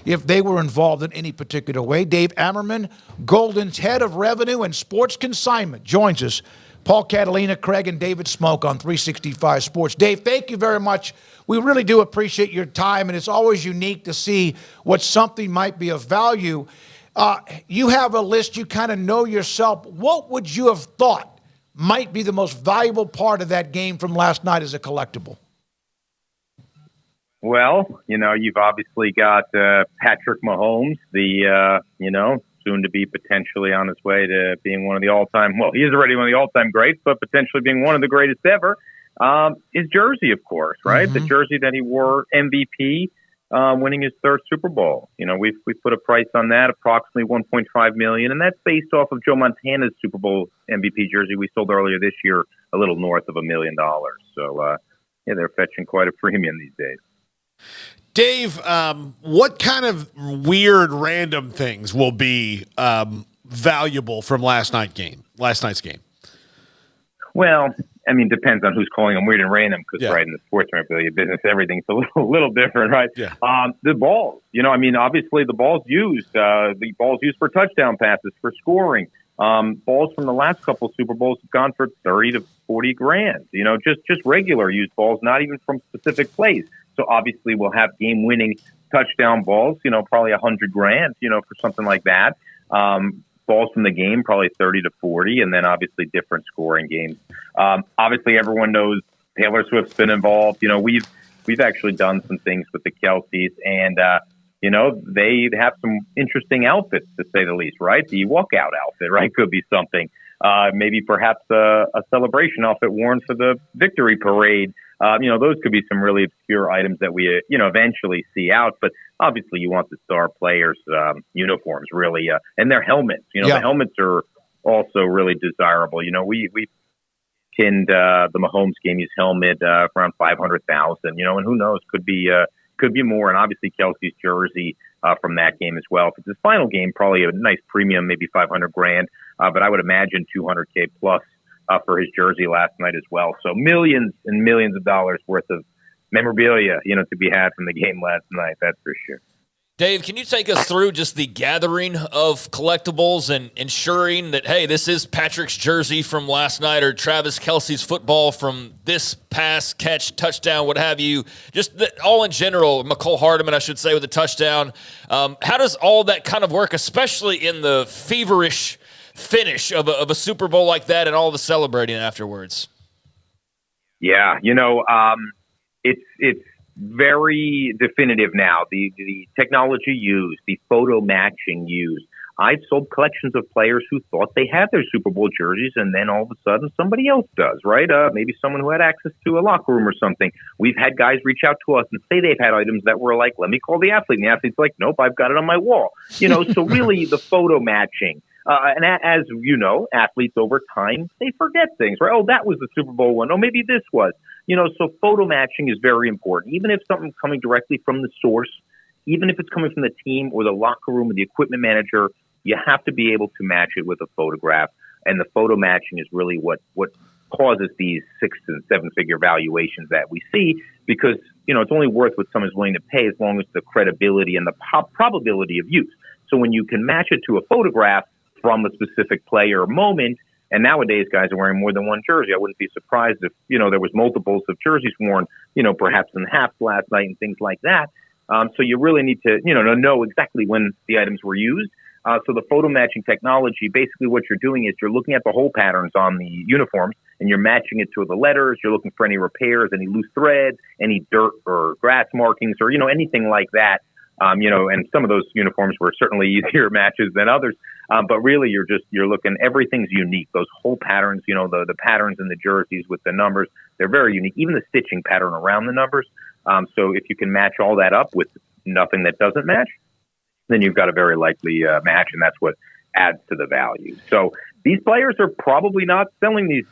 if they were involved in any particular way. Dave Amerman, Goldin's head of revenue and sports consignment, joins us. Paul Catalina, Craig, and David Smoak on 365 Sports. Dave, thank you very much. We really do appreciate your time, and it's always unique to see what something might be of value. You have a list, you kind of know yourself. What would you have thought might be the most valuable part of that game from last night as a collectible? Well, you've obviously got Patrick Mahomes, the, soon to be potentially on his way to being one of the all-time, well, he is already one of the all-time greats, but potentially being one of the greatest ever. His jersey, of course, right? The jersey that he wore MVP, winning his third Super Bowl. We put a price on that, approximately $1.5 million, and that's based off of Joe Montana's Super Bowl MVP jersey we sold earlier this year, a little north of $1 million. So, they're fetching quite a premium these days. Dave, what kind of weird random things will be valuable from last night's game? Well, depends on who's calling them weird and random because, right, in the sports memorabilia business, everything's a little different, right? Yeah. The balls, obviously the balls used for touchdown passes, for scoring. Balls from the last couple Super Bowls have gone for 30 to 40 grand, just regular used balls, not even from specific plays. So obviously we'll have game-winning touchdown balls, probably 100 grand, for something like that. Balls from the game, probably 30 to 40, and then obviously different scoring games. Obviously everyone knows Taylor Swift's been involved. We've actually done some things with the Kelceys, and they have some interesting outfits, to say the least, right? The walkout outfit, right, could be something. Maybe perhaps a celebration outfit worn for the victory parade. Those could be some really obscure items that we, eventually see out. But obviously you want the star players' uniforms, really, and their helmets. The helmets are also really desirable. We pinned the Mahomes game use helmet for around $500,000, and who knows, could be more. And obviously Kelce's jersey from that game as well. If it's his final game, probably a nice premium, maybe 500 grand. But I would imagine 200K plus for his jersey last night as well. So millions and millions of dollars worth of memorabilia, to be had from the game last night. That's for sure. Dave, can you take us through just the gathering of collectibles and ensuring that, hey, this is Patrick's jersey from last night or Travis Kelce's football from this pass, catch, touchdown, what have you? Just all in general, McCole Hardman, I should say, with a touchdown. How does all that kind of work, especially in the feverish finish of a Super Bowl like that and all the celebrating afterwards? Yeah, it's very definitive now. The technology used, the photo matching used. I've sold collections of players who thought they had their Super Bowl jerseys, and then all of a sudden somebody else does, right? Maybe someone who had access to a locker room or something. We've had guys reach out to us and say they've had items that were like, let me call the athlete. And the athlete's like, nope, I've got it on my wall. So really the photo matching. And as you know, athletes over time, they forget things, right? Oh, that was the Super Bowl one. Oh, maybe this was. So photo matching is very important. Even if something's coming directly from the source, even if it's coming from the team or the locker room or the equipment manager, you have to be able to match it with a photograph. And the photo matching is really what causes these 6- and 7-figure valuations that we see, because, it's only worth what someone's willing to pay as long as the credibility and the probability of use. So when you can match it to a photograph from a specific player or moment, and nowadays guys are wearing more than one jersey. I wouldn't be surprised if, there was multiples of jerseys worn, perhaps in half last night and things like that. So you really need to, know exactly when the items were used. So the photo matching technology, basically what you're doing is you're looking at the hole patterns on the uniforms and you're matching it to the letters. You're looking for any repairs, any loose threads, any dirt or grass markings or, anything like that. And some of those uniforms were certainly easier matches than others. But really you're looking, everything's unique. Those whole patterns, the patterns in the jerseys with the numbers, they're very unique. Even the stitching pattern around the numbers. So if you can match all that up with nothing that doesn't match, then you've got a very likely match, and that's what adds to the value. So these players are probably not selling these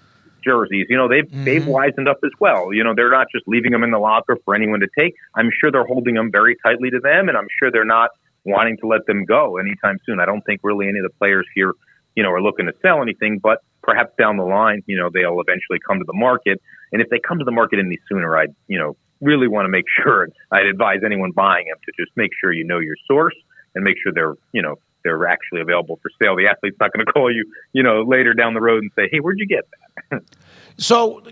jerseys. They've wisened up as well. They're not just leaving them in the locker for anyone to take. I'm sure they're holding them very tightly to them, and I'm sure they're not wanting to let them go anytime soon. I don't think really any of the players here, are looking to sell anything, but perhaps down the line, they'll eventually come to the market. And if they come to the market any sooner, I'd, really want to make sure, I'd advise anyone buying them to just make sure you know your source and make sure they're actually available for sale. The athlete's not going to call you, later down the road and say, hey, where'd you get that? So,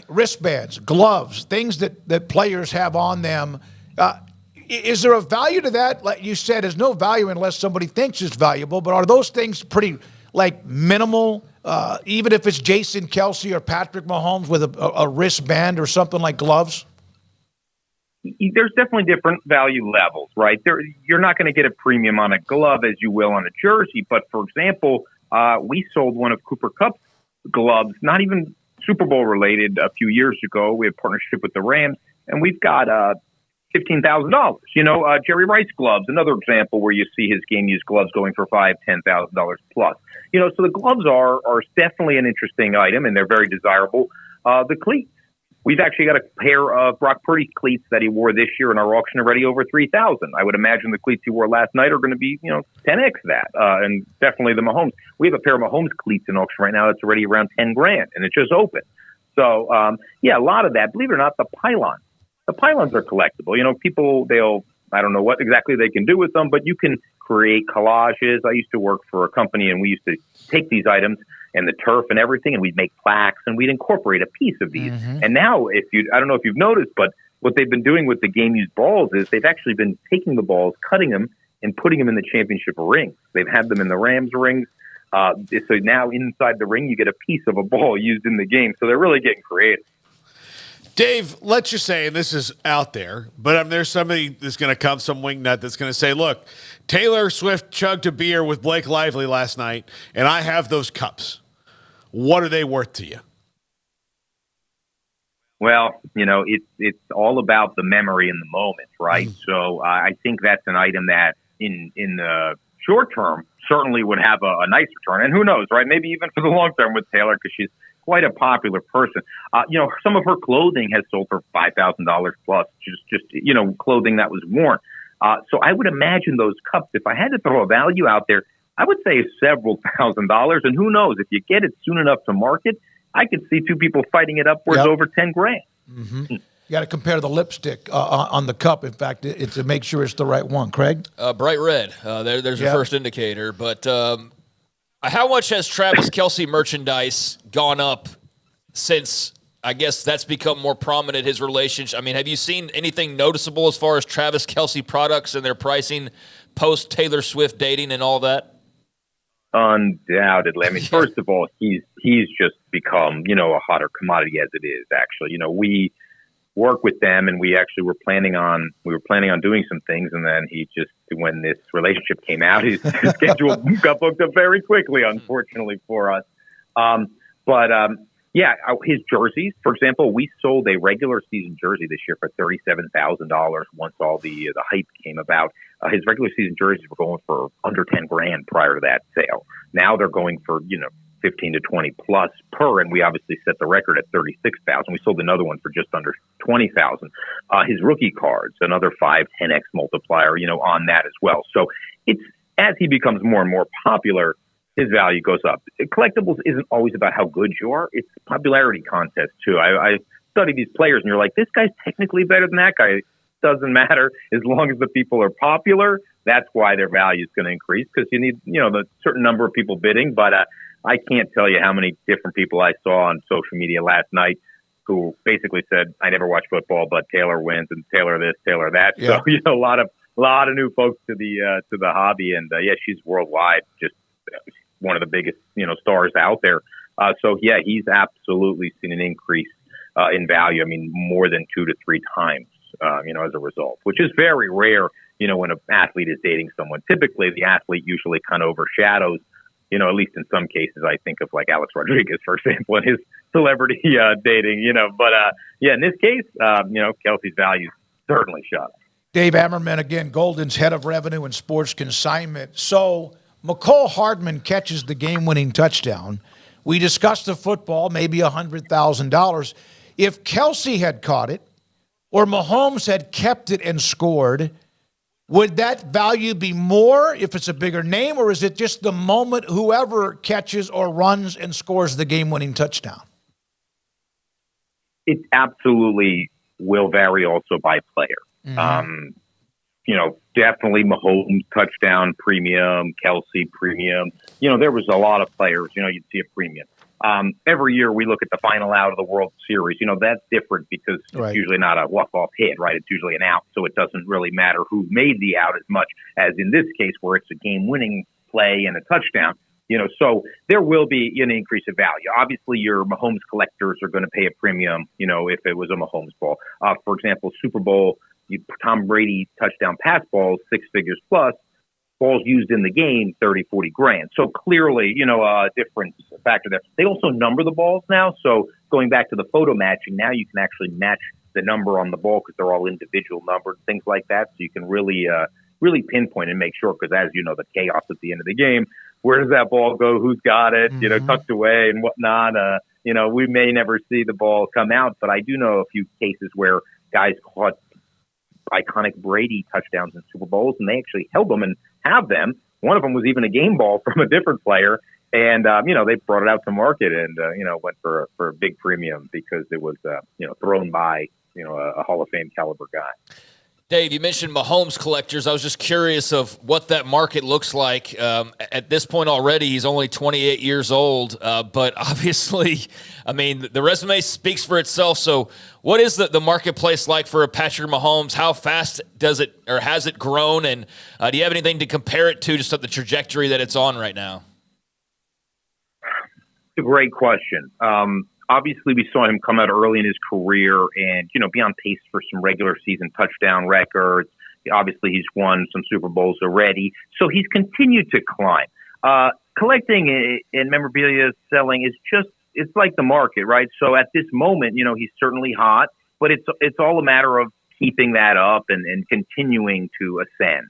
wristbands, gloves, things that players have on them. Is there a value to that? Like you said, there's no value unless somebody thinks it's valuable, but are those things pretty, minimal, even if it's Jason Kelce or Patrick Mahomes with a wristband or something like gloves? There's definitely different value levels, right? You're not going to get a premium on a glove as you will on a jersey. But, for example, we sold one of Cooper Kupp's gloves, not even Super Bowl related, a few years ago. We had a partnership with the Rams, and we've got $15,000. Jerry Rice gloves, another example where you see his game-used gloves going for $5,000, $10,000 plus. So the gloves are definitely an interesting item, and they're very desirable. The cleats. We've actually got a pair of Brock Purdy's cleats that he wore this year in our auction already over $3,000. I would imagine the cleats he wore last night are going to be, 10x that, and definitely the Mahomes. We have a pair of Mahomes cleats in auction right now that's already around $10,000, and it just opened. So, a lot of that. Believe it or not, the pylons. The pylons are collectible. People, I don't know what exactly they can do with them, but you can create collages. I used to work for a company, and we used to take these items and the turf and everything, and we'd make plaques, and we'd incorporate a piece of these. Mm-hmm. And now, I don't know if you've noticed, but what they've been doing with the game-used balls is they've actually been taking the balls, cutting them, and putting them in the championship rings. They've had them in the Rams rings. So now inside the ring, you get a piece of a ball used in the game. So they're really getting creative. Dave, let's just say, and this is out there, but there's somebody that's going to come, some wingnut that's going to say, look, Taylor Swift chugged a beer with Blake Lively last night, and I have those cups. What are they worth to you? Well, it's all about the memory in the moment, right? So I think that's an item that in the short term certainly would have a nice return. And who knows, right? Maybe even for the long term with Taylor, because she's quite a popular person. Some of her clothing has sold for $5,000 plus, just clothing that was worn. So I would imagine those cups, if I had to throw a value out there, I would say several $1,000s. And who knows, if you get it soon enough to market, I could see two people fighting it upwards over $10,000. Mm-hmm. You got to compare the lipstick on the cup, in fact, to make sure it's the right one. Craig? Bright red. There's your first indicator. But how much has Travis Kelce merchandise gone up since, I guess, that's become more prominent, his relationship? I mean, have you seen anything noticeable as far as Travis Kelce products and their pricing post-Taylor Swift dating and all that? Undoubtedly. I mean, first of all, he's just become, a hotter commodity as it is, actually. We work with them, and we actually were planning on doing some things, and then when this relationship came out, his schedule got booked up very quickly, unfortunately for us. His jerseys, for example, we sold a regular season jersey this year for $37,000 once all the hype came about. His regular season jerseys were going for under $10,000 prior to that sale. Now they're going for, 15 to 20 plus per, and we obviously set the record at 36,000. We sold another one for just under 20,000. His rookie cards, another 5-10x multiplier, on that as well. So it's, as he becomes more and more popular, his value goes up. Collectibles isn't always about how good you are. It's a popularity contest too. I study these players, and you're like, this guy's technically better than that guy. Doesn't matter as long as the people are popular. That's why their value is going to increase, because you need, the certain number of people bidding. But I can't tell you how many different people I saw on social media last night who basically said, I never watch football, but Taylor wins, and Taylor this, Taylor that. Yeah. So, a lot of new folks to the hobby. And she's worldwide, just one of the biggest, stars out there. He's absolutely seen an increase in value. I mean, more than 2 to 3 times, as a result, which is very rare, when an athlete is dating someone. Typically, the athlete usually kind of overshadows, at least in some cases. I think of like Alex Rodriguez, for example, and his celebrity dating, But, in this case, Kelce's value certainly shot up. Dave Amerman, again, Goldin's head of revenue and sports consignment. So McCole Hardman catches the game-winning touchdown. We discussed the football, maybe $100,000. If Kelce had caught it or Mahomes had kept it and scored, would that value be more if it's a bigger name, or is it just the moment whoever catches or runs and scores the game-winning touchdown? It's absolutely will vary also by player. Definitely Mahomes touchdown premium, Kelsey premium. There was a lot of players, you'd see a premium. Every year we look at the final out of the World Series. That's different because it's usually not a walk-off hit, right? It's usually an out, so it doesn't really matter who made the out as much as in this case where it's a game-winning play and a touchdown. So there will be an increase of value. Obviously, your Mahomes collectors are going to pay a premium, if it was a Mahomes ball. For example, Super Bowl, Tom Brady touchdown pass balls, 6 figures plus, balls used in the game, 30, 40 grand. So clearly, a different factor there. They also number the balls now. So going back to the photo matching, now you can actually match the number on the ball because they're all individual numbered, things like that. So you can really pinpoint and make sure, because as you know, the chaos at the end of the game, where does that ball go? Who's got it? Tucked away and whatnot. We may never see the ball come out, but I do know a few cases where guys caught iconic Brady touchdowns in Super Bowls, and they actually held them and have them. One of them was even a game ball from a different player, and they brought it out to market and went for a big premium because it was thrown by a Hall of Fame caliber guy. Dave, you mentioned Mahomes collectors. I was just curious of what that market looks like. At this point already, he's only 28 years old, but obviously, the resume speaks for itself. So what is the marketplace like for a Patrick Mahomes? How fast does it, or has it grown? And do you have anything to compare it to, just at the trajectory that it's on right now? It's a great question. Obviously, we saw him come out early in his career and, be on pace for some regular season touchdown records. Obviously, he's won some Super Bowls already. So he's continued to climb. Collecting and memorabilia selling is it's like the market, right? So at this moment, he's certainly hot, but it's all a matter of keeping that up and continuing to ascend.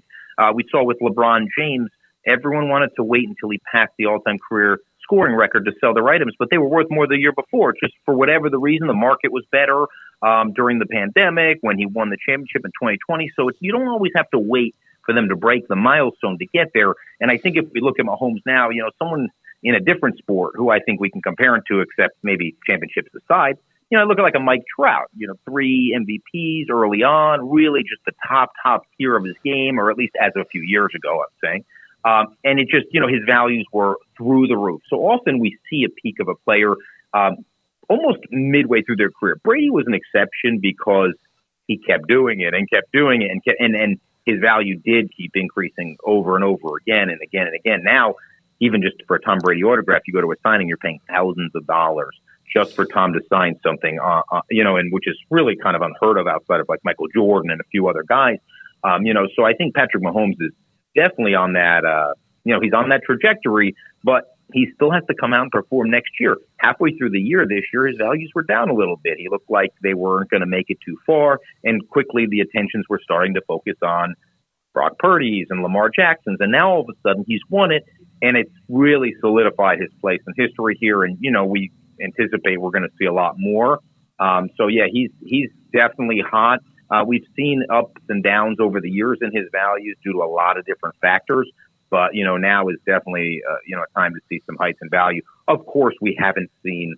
We saw with LeBron James, everyone wanted to wait until he passed the all-time career scoring record to sell their items, but they were worth more the year before. Just for whatever the reason, the market was better during the pandemic when he won the championship in 2020. So you don't always have to wait for them to break the milestone to get there. And I think if we look at Mahomes now, someone in a different sport who I think we can compare him to, except maybe championships aside, I look at like a Mike Trout, 3 MVPs early on, really just the top tier of his game, or at least as of a few years ago, I'm saying. And it just, his values were through the roof. So often we see a peak of a player almost midway through their career. Brady was an exception because he kept doing it and and his value did keep increasing over and over again and again and again. Now, even just for a Tom Brady autograph, you go to a signing, you're paying thousands of dollars just for Tom to sign something, and which is really kind of unheard of outside of like Michael Jordan and a few other guys. So I think Patrick Mahomes is definitely on that, he's on that trajectory, but he still has to come out and perform next year. Halfway through the year this year, his values were down a little bit. He looked like they weren't going to make it too far, and quickly the attentions were starting to focus on Brock Purdy's and Lamar Jackson's, and now all of a sudden he's won it, and it's really solidified his place in history here, and, we anticipate we're going to see a lot more. He's definitely hot. We've seen ups and downs over the years in his values due to a lot of different factors. But, now is definitely, a time to see some heights in value. Of course, we haven't seen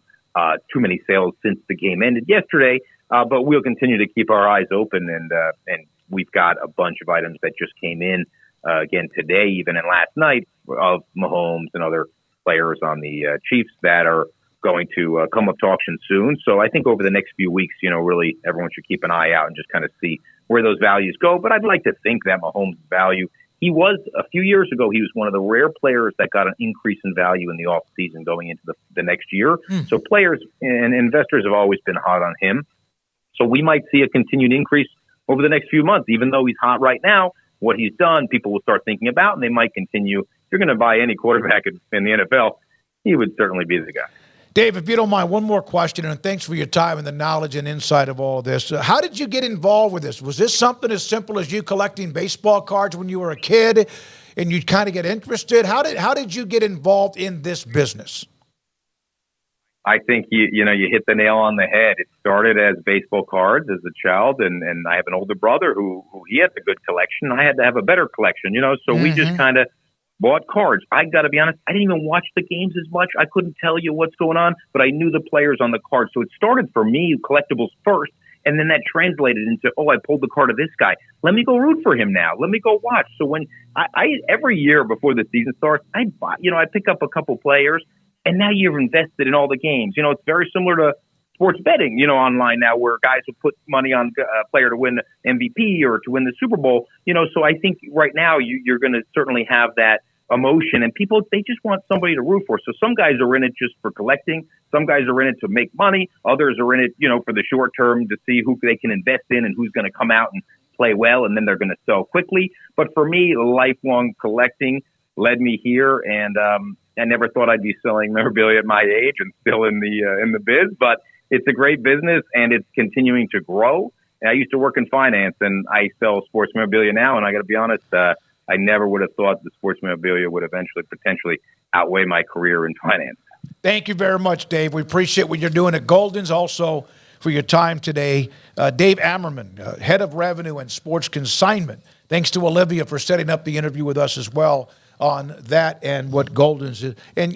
too many sales since the game ended yesterday, but we'll continue to keep our eyes open. And we've got a bunch of items that just came in again today, even and last night, of Mahomes and other players on the Chiefs that are going to come up to auction soon. So I think over the next few weeks, really everyone should keep an eye out and just kind of see where those values go. But I'd like to think that Mahomes' value, he was a few years ago, he was one of the rare players that got an increase in value in the off season going into the next year. So players and investors have always been hot on him. So we might see a continued increase over the next few months, even though he's hot right now. What he's done, people will start thinking about, and they might continue. If you're going to buy any quarterback in the NFL, he would certainly be the guy. Dave, if you don't mind, one more question, and thanks for your time and the knowledge and insight of all of this. How did you get involved with this? Was this something as simple as you collecting baseball cards when you were a kid and you kind of get interested? How did you get involved in this business? I think you hit the nail on the head. It started as baseball cards as a child, and I have an older brother who he had a good collection. I had to have a better collection, so we just kind of bought cards. I got to be honest, I didn't even watch the games as much. I couldn't tell you what's going on, but I knew the players on the cards. So it started for me, collectibles first, And then that translated into, oh, I pulled the card of this guy. Let me go root for him now. Let me go watch. So when I every year before the season starts, I pick up a couple players, and now you've invested in all the games. It's very similar to sports betting, online now, where guys will put money on a player to win the MVP or to win the Super Bowl. So I think right now you're going to certainly have that emotion, and people, they just want somebody to root for. So some guys are in it just for collecting. Some guys are in it to make money. Others are in it, for the short term to see who they can invest in and who's going to come out and play well, and then they're going to sell quickly. But for me, lifelong collecting led me here, and I never thought I'd be selling memorabilia at my age and still in the biz. But it's a great business, and it's continuing to grow. And I used to work in finance, and I sell sports memorabilia now, and I got to be honest, I never would have thought the sports memorabilia would eventually potentially outweigh my career in finance. Thank you very much, Dave. We appreciate what you're doing at Goldin's, also for your time today. Dave Amerman, head of revenue and sports consignment. Thanks to Olivia for setting up the interview with us as well on that and what Goldin's is. And